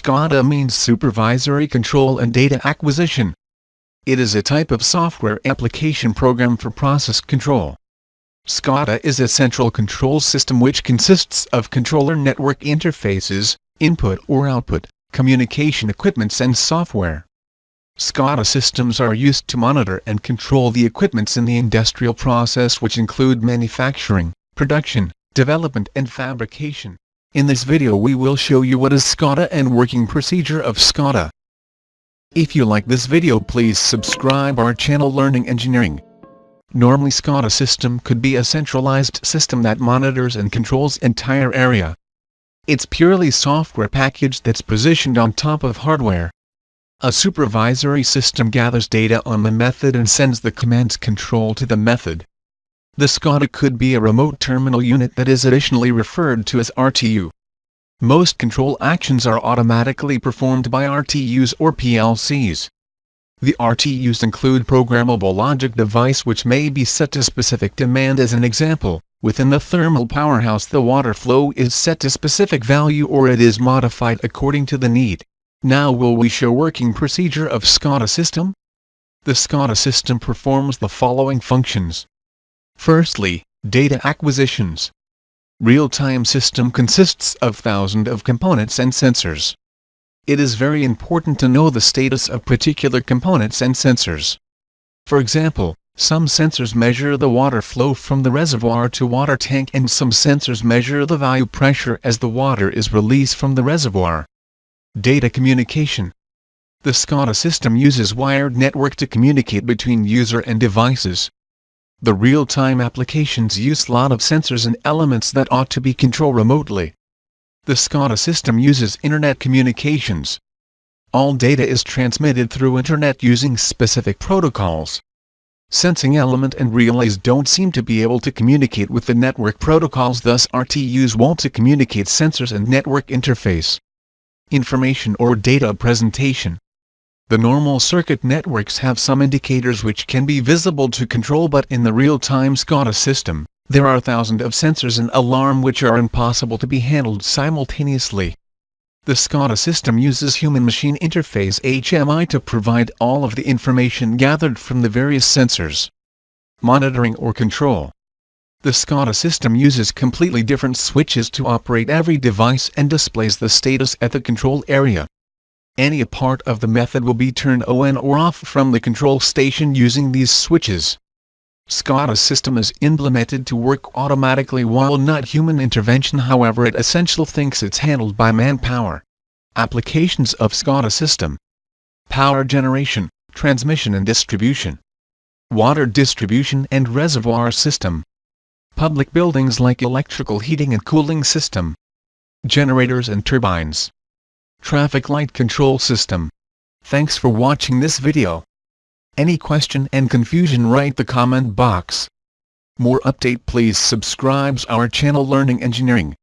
SCADA means Supervisory Control and Data Acquisition. It is a type of software application program for process control. SCADA is a central control system which consists of controller network interfaces, input or output, communication equipments and software. SCADA systems are used to monitor and control the equipments in the industrial process, which include manufacturing, production, development and fabrication. In this video we will show you what is SCADA and working procedure of SCADA. If you like this video, please subscribe our channel Learning Engineering. Normally SCADA system could be a centralized system that monitors and controls entire area. It's purely software package that's positioned on top of hardware. A supervisory system gathers data on the method and sends the commands control to the method. The SCADA could be a remote terminal unit that is additionally referred to as RTU. Most control actions are automatically performed by RTUs or PLCs. The RTUs include programmable logic device which may be set to specific demand. As an example, within the thermal powerhouse the water flow is set to specific value or it is modified according to the need. Now will we show working procedure of SCADA system? The SCADA system performs the following functions. Firstly, data acquisitions. Real-time system consists of thousands of components and sensors. It is very important to know the status of particular components and sensors. For example, some sensors measure the water flow from the reservoir to water tank and some sensors measure the value pressure as the water is released from the reservoir. Data communication. The SCADA system uses wired network to communicate between user and devices. The real-time applications use a lot of sensors and elements that ought to be controlled remotely. The SCADA system uses internet communications. All data is transmitted through internet using specific protocols. Sensing element and relays don't seem to be able to communicate with the network protocols, thus RTUs want to communicate sensors and network interface. Information or data presentation. The normal circuit networks have some indicators which can be visible to control, but in the real-time SCADA system, there are thousands of sensors and alarm which are impossible to be handled simultaneously. The SCADA system uses human-machine interface (HMI) to provide all of the information gathered from the various sensors. Monitoring or control. The SCADA system uses completely different switches to operate every device and displays the status at the control area. Any part of the method will be turned on or off from the control station using these switches. SCADA system is implemented to work automatically while not human intervention, however it essentially thinks it's handled by manpower. Applications of SCADA system. Power generation, transmission and distribution. Water distribution and reservoir system. Public buildings like electrical heating and cooling system. Generators and turbines. Traffic light control system. Thanks for watching this video. Any question and confusion, write the comment box. More update, please subscribe our channel Learning Engineering.